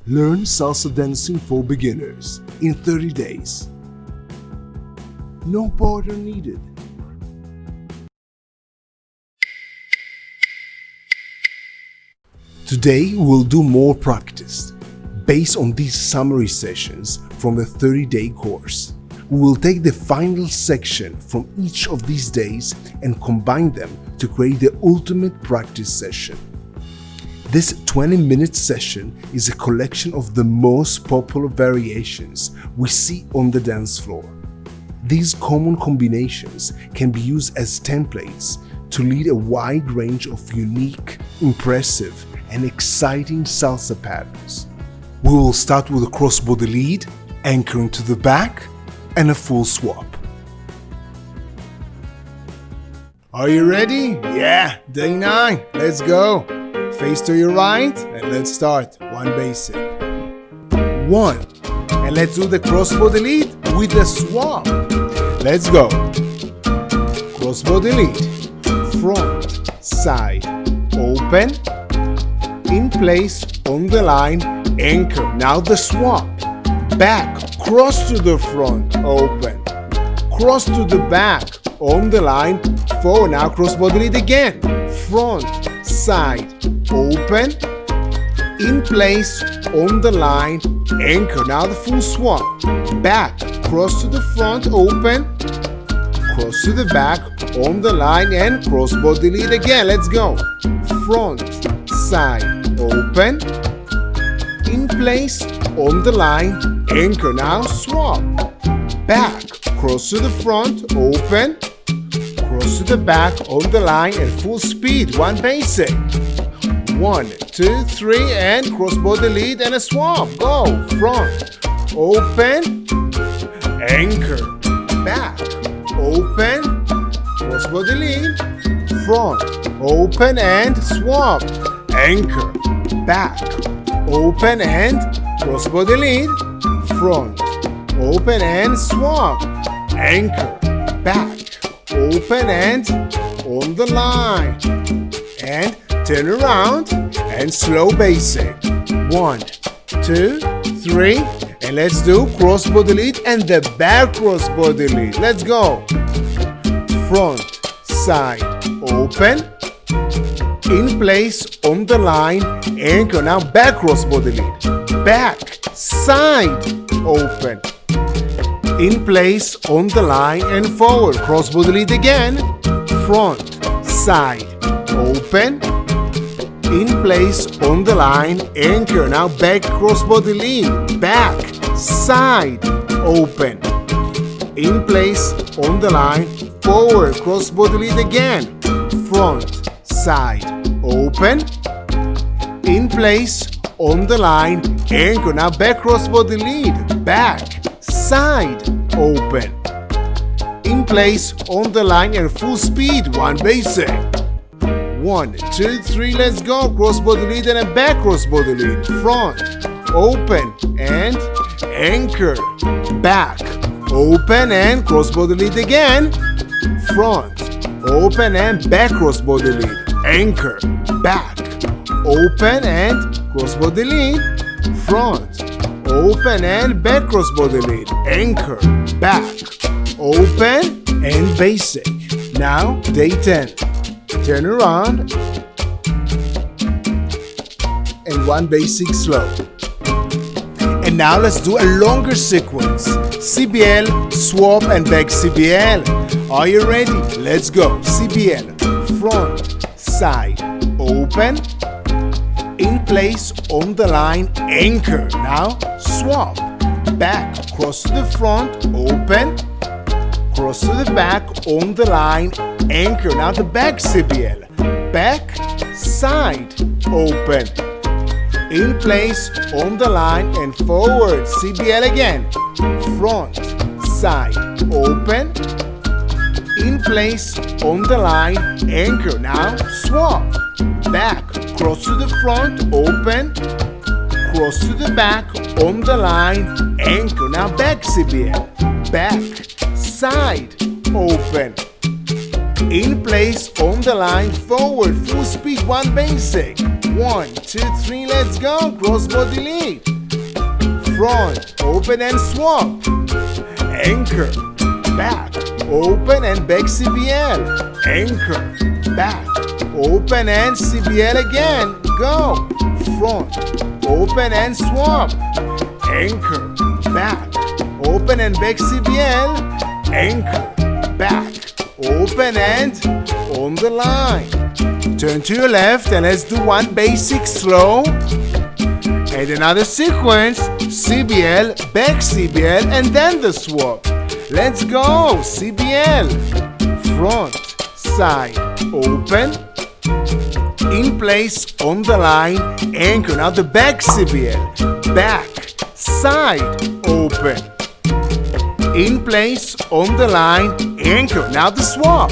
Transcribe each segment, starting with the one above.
Learn salsa dancing for beginners in 30 days. No partner needed. Today we'll do more practice based on these summary sessions from the 30-day course. We will take the final section from each of these days and combine them to create the ultimate practice session. This 20-minute session is a collection of the most popular variations we see on the dance floor. These common combinations can be used as templates to lead a wide range of unique, impressive, and exciting salsa patterns. We will start with a crossbody lead, anchoring to the back, and a full swap. Are you ready? Yeah, day 9. Let's go. Face to your right, and let's start. One basic. 1. And let's do the crossbody lead with the swap. Let's go. Crossbody lead. Front, side, open. In place, on the line, anchor. Now the swap. Back, cross to the front, open. Cross to the back, on the line, forward. Now crossbody lead again. Front, side, open. In place, on the line, anchor. Now the full swap. Back, cross to the front, open. Cross to the back, on the line, and crossbody lead again. Let's go. Front, side, open. In place, on the line, anchor. Now swap. Back, cross to the front, open. Cross to the back, on the line, and full speed. One basic. 1, 2, 3, and crossbody lead and a swap. Go. Front, open, anchor. Back, open, crossbody lead. Front, open, and swap. Anchor. Back, open, and crossbody lead. Front, open, and swap. Anchor. Back, open, and on the line. And turn around and slow basic. 1, 2, 3, and let's do crossbody lead and the back crossbody lead. Let's go. Front, side, open. In place, on the line, anchor. Now back crossbody lead. Back, side, open. In place, on the line, and forward. Crossbody lead again. Front, side, open. In place, on the line, anchor. Now back crossbody lead. Back, side, open. In place, on the line, forward. Crossbody lead again. Front, side, open. In place, on the line, anchor. Now back crossbody lead. Back, side, open. In place, on the line, and full speed. One basic. 1, 2, 3, let's go. Crossbody lead and a back crossbody lead. Front, open, and anchor. Back, open, and crossbody lead again. Front, open, and back crossbody lead. Anchor. Back, open, and crossbody lead. Front, open, and back crossbody lead. Anchor. Back, open, and basic. Now, day 10. Turn around and one basic slow. And now let's do a longer sequence. CBL, swap, and back CBL. Are you ready? Let's go. CBL, front, side, open. In place, on the line, anchor. Now swap. Back, cross to the front, open. Cross to the back, on the line, anchor. Now the back CBL. Back, side, open. In place, on the line, and forward. CBL again. Front, side, open. In place, on the line, anchor. Now swap. Back, cross to the front, open. Cross to the back, on the line, anchor. Now back CBL. Back, side, open. In place, on the line, forward, full speed, one basic. 1, 2, 3, let's go. Crossbody lead. front, open and swap, anchor, back, open and back CBL, anchor, back, open and CBL again, go, front, open and swap, anchor, back, open and back CBL, anchor, back, open and on the line. Turn to your left and let's do one basic slow and another sequence, CBL, back CBL, and then the swap. Let's go, CBL, front, side, open, in place on the line, anchor. Now the back CBL, back, side, open, in place on the line, anchor. Now the swap,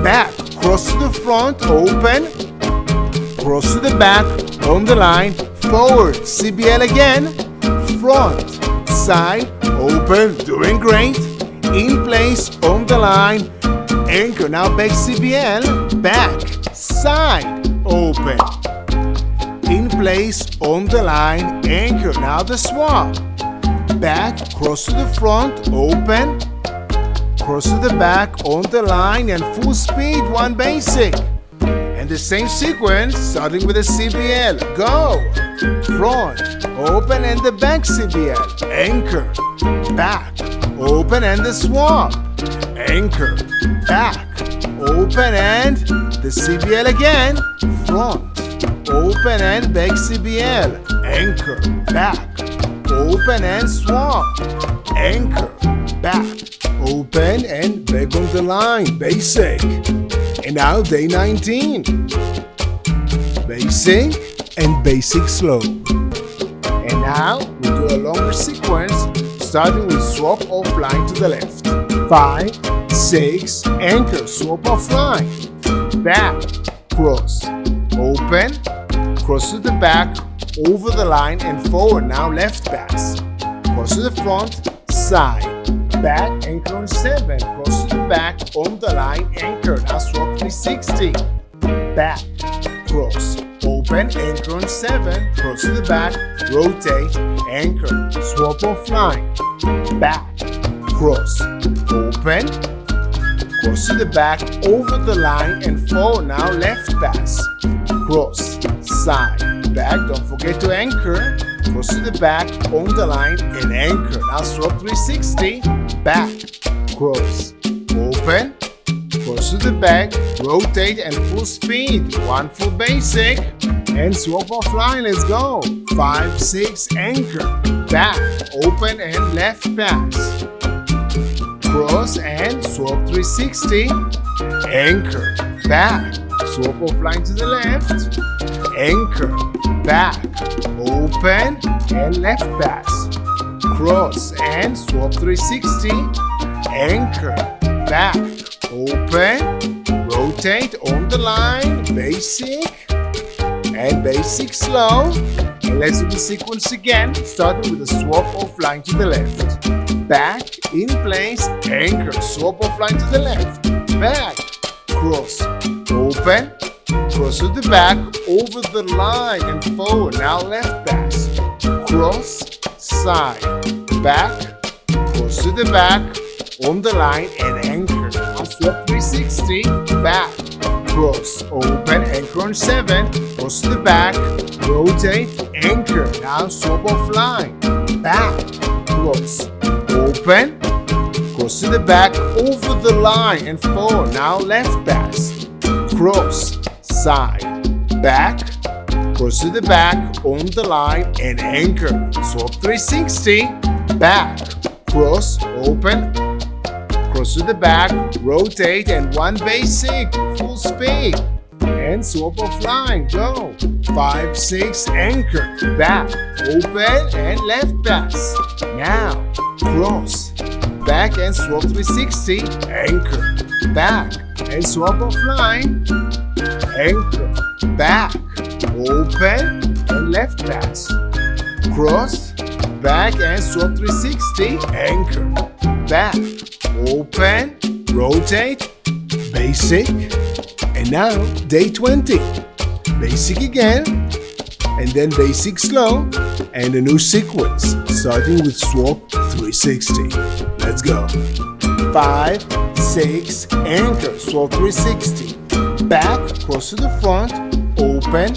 back, cross to the front, open, cross to the back, on the line, forward, CBL again, front, side, open, doing great, in place on the line, anchor. Now back CBL, back, side, open, in place on the line, anchor. Now the swap, back, cross to the front, open, cross to the back on the line and full speed, one basic. And the same sequence, starting with a CBL, go, front, open and the back CBL, anchor, back, open and the swap, anchor, back, open and the CBL again, front, open and back CBL, anchor, back, open and swap, anchor, back, open and back on the line, basic. And now day 19, basic and basic slow. And now we do a longer sequence, starting with swap offline to the left. 5, 6, anchor, swap offline, back, cross, open, cross to the back, over the line and forward. Now left pass, cross to the front, side, back, anchor on 7, cross to the back, on the line, anchor. Now swap 360, back, cross, open, anchor on 7, cross to the back, rotate, anchor, swap offline, back, cross, open, cross to the back, over the line and forward. Now left pass, cross, side, back, don't forget to anchor, cross to the back, on the line and anchor. Now swap 360, back, cross, open, cross to the back, rotate and full speed, one full basic, and swap offline, let's go. 5, 6, anchor, back, open and left pass, cross and swap 360, anchor, back, swap offline to the left, anchor, back, open and left pass, cross and swap 360, anchor, back, open, rotate on the line, basic and basic slow. And let's do the sequence again, starting with a swap offline to the left, back, in place, anchor, swap offline to the left, back, cross, open, cross to the back, over the line and forward. Now left pass, cross, side, back, cross to the back, on the line and anchor. Now swap 360, back, cross, open, anchor on 7, cross to the back, rotate, anchor. Now swap offline, back, cross, open, cross to the back, over the line and forward. Now left pass, cross, side, back, cross to the back, on the line and anchor. Swap 360, back, cross, open, cross to the back, rotate and one basic, full speed. And swap offline, go. 5, 6, anchor, back, open and left pass. Now, cross, back and swap 360, anchor, back and swap offline, anchor, back, open and left pass, cross, back and swap 360, anchor, back, open, rotate, basic, and now day 20, basic again, and then basic slow, and a new sequence, starting with swap 360. Let's go. 5, 6, anchor, swap 360. Back, cross to the front, open,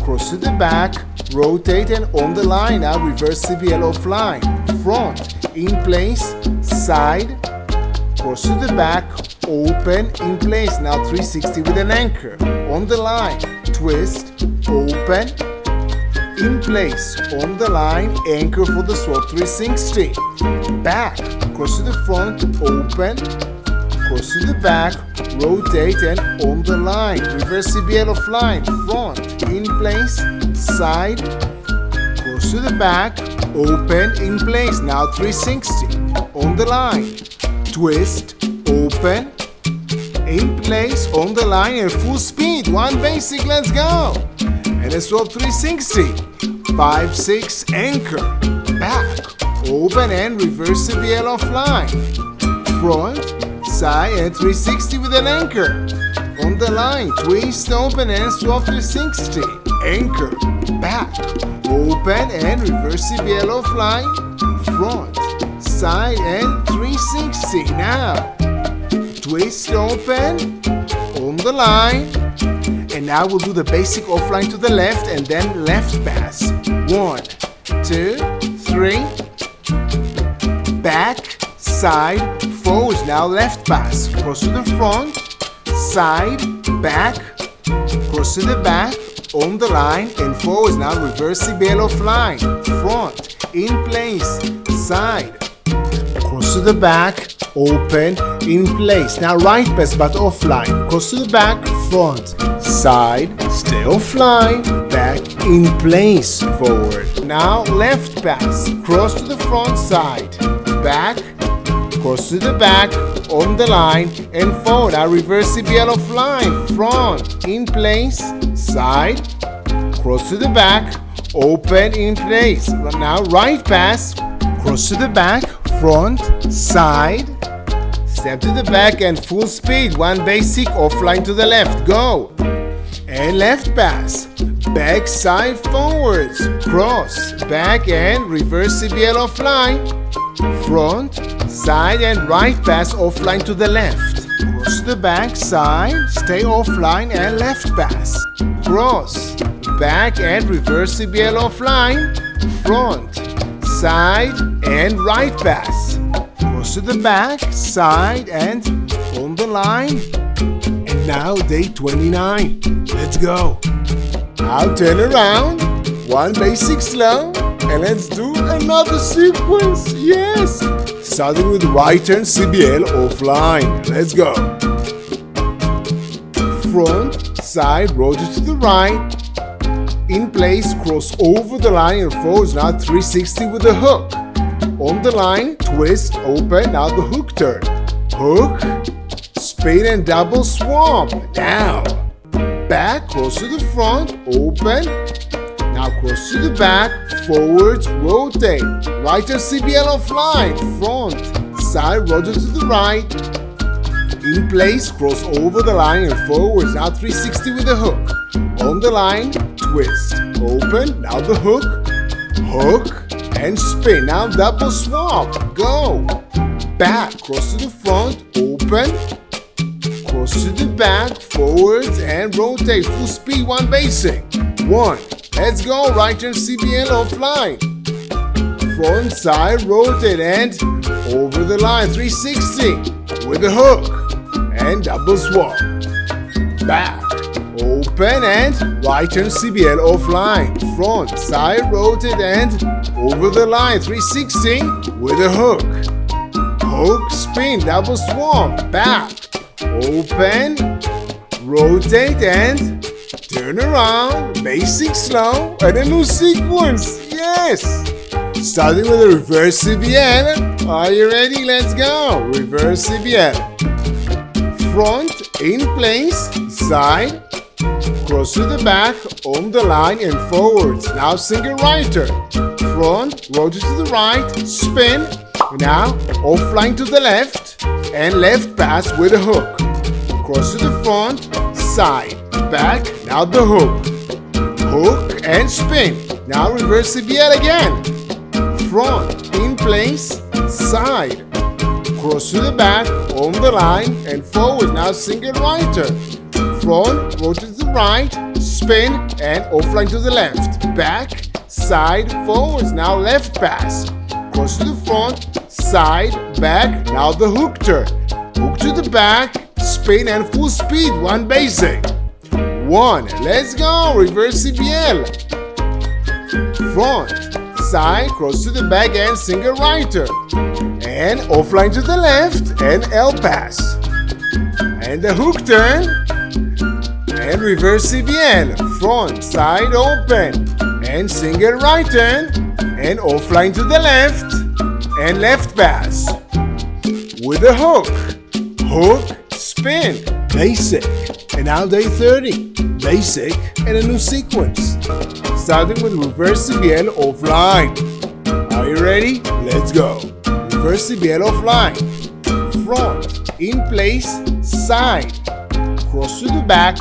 cross to the back, rotate and on the line. Now reverse CBL offline. Front, in place, side, cross to the back, open, in place. Now 360 with an anchor. On the line, twist, open, in place. On the line, anchor for the swap 360. Back, cross to the front, open, cross to the back, rotate and on the line. Reverse CBL offline. Front, in place, side, cross to the back, open, in place. Now 360. On the line. Twist, open, in place, on the line and full speed. One basic, let's go. And a swap 360. 5, 6, anchor. Back, open and reverse CBL offline. Front, side and 360 with an anchor. On the line, twist, open and swap 360. Anchor, back, open and reverse CBL offline. Front, side and 360. Now, twist, open, on the line. And now we'll do the basic offline to the left and then left pass. 1, 2, 3. Back, side, forward. Now left pass. Cross to the front, side, back, cross to the back, on the line and forward. Now reverse CBL offline. Front, in place, side, cross to the back, open, in place. Now right pass but offline. Cross to the back, front, side, stay offline, back, in place, forward. Now left pass, cross to the front side, back, cross to the back, on the line and forward. Now reverse CBL offline. Front, in place, side, cross to the back, open, in place. Now right pass, cross to the back, front, side, step to the back and full speed. One basic, offline to the left. Go. And left pass. Back, side, forwards. Cross, back and reverse CBL offline. Front, side and right pass offline to the left. Cross the back, side, stay offline and left pass. Cross, back and reverse CBL offline. Front, side and right pass. Cross to the back, side and on the line. And now day 29. Let's go. I'll turn around. One basic slow. And let's do another sequence. Yes. Starting with right turn CBL offline. Let's go. Front, side, rotate to the right. In place, cross over the line and forwards. Now 360 with the hook. On the line, twist, open. Now the hook turn. Hook, spin and double swap. Now, back, cross to the front, open. Now cross to the back, forwards, rotate. Right turn CBL offline. Front, side, rotate to the right. In place, cross over the line and forwards. Now 360 with the hook. On the line, twist, open. Now the hook, hook, and spin. Now double swap. Go. Back, cross to the front, open. Cross to the back, forwards, and rotate. Full speed, one basic. 1. Let's go. Right turn CBL offline. Front, side, rotate, and over the line. 360 with the hook. And double swap. Back, open, and right turn CBL offline. Front, side, rotate, and over the line. 360 with a hook. Hook, spin, double swap. Back, open, rotate, and turn around. Basic slow, and a new sequence. Yes. Starting with a reverse CBL. Are you ready? Let's go. Reverse CBL. Front, in place, side, cross to the back, on the line and forwards. Now single right turn. Front, rotate to the right, spin. Now offline to the left and left pass with a hook. Cross to the front, side, back. Now the hook. hook, and spin. Now reverse CBL again. Front, in place, side. Cross to the back, on the line, and forward. Now single right turn. Front, rotate to the right, spin, and offline to the left. Back, side, forwards. Now left pass. Cross to the front, side, back. Now the hook turn. Hook to the back, spin, and full speed. One basic. One. Let's go. Reverse CBL. Front, side, cross to the back, and single right turn. And offline to the left, and L pass. And the hook turn. And reverse CBL. Front, side, open. And single right turn. And offline to the left. And left pass. With a hook. Hook, spin. Basic. And now day 30. Basic and a new sequence. Starting with reverse CBL offline. Are you ready? Let's go. Reverse CBL offline. Front, in place, side. Cross to the back,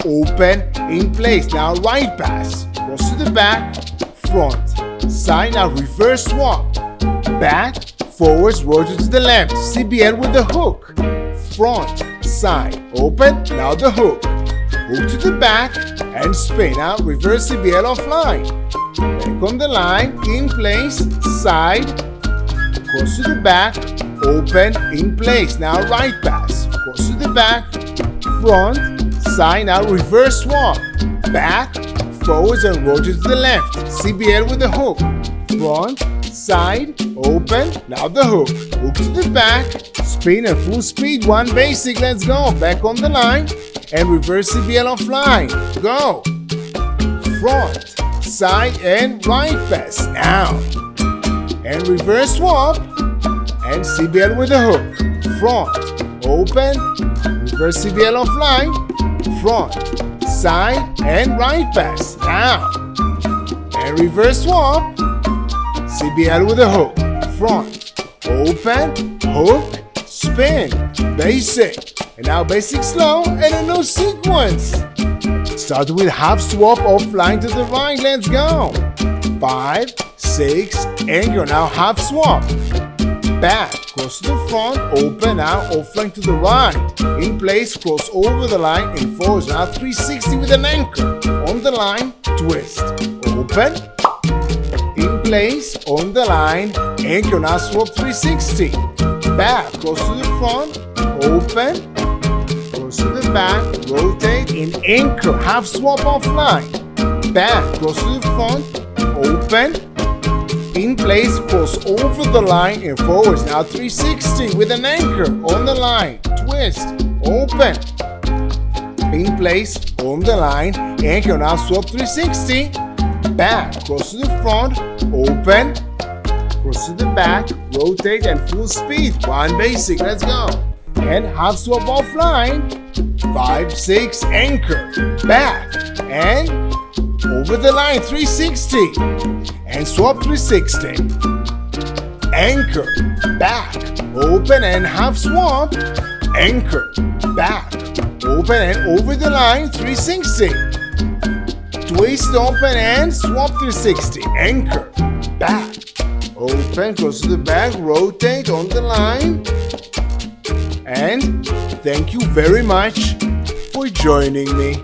open, in place. Now right pass. Cross to the back, front, side. Now reverse swap. Back, forwards, rotate to the left. CBL with the hook. Front, side, open. Now the hook. Hook to the back and spin. Now reverse CBL offline. Back on the line, in place, side. Cross to the back, open, in place. Now right pass. Cross to the back, front, side. Now reverse swap. Back, forwards, and rotate to the left. CBL with the hook. Front, side, open. Now the hook. Hook to the back, spin and full speed. One basic. Let's go. Back on the line. And reverse CBL offline. Go. Front, side, and right pass. Now. And reverse swap. And CBL with the hook. Front, open. Reverse CBL offline. Front, side, and right pass. Now. And reverse swap. CBL with the hook. Front, open, hook, spin. Basic. And now basic slow and a new sequence. Start with half swap offline to the right. Let's go. 5, 6, and go. Now half swap. Back, cross to the front, open. Now offline to the right. In place, cross over the line and forwards. Now 360 with an anchor. On the line, twist. Open. In place, on the line, anchor. Now swap 360. Back, cross to the front, open. To the back, rotate, and anchor. Half swap offline. Back, cross to the front, open. In place, cross over the line and forwards. Now 360 with an anchor on the line. Twist, open. In place, on the line, anchor. Now swap 360. Back, cross to the front, open. Cross to the back, rotate, and full speed. One basic. Let's go. And half swap offline. 5, 6, anchor, back, and over the line, 360, and swap 360, anchor, back, open, and half swap, anchor, back, open, and over the line, 360, twist, open, and swap 360, anchor, back, open, close to the back, rotate on the line, and thank you very much for joining me.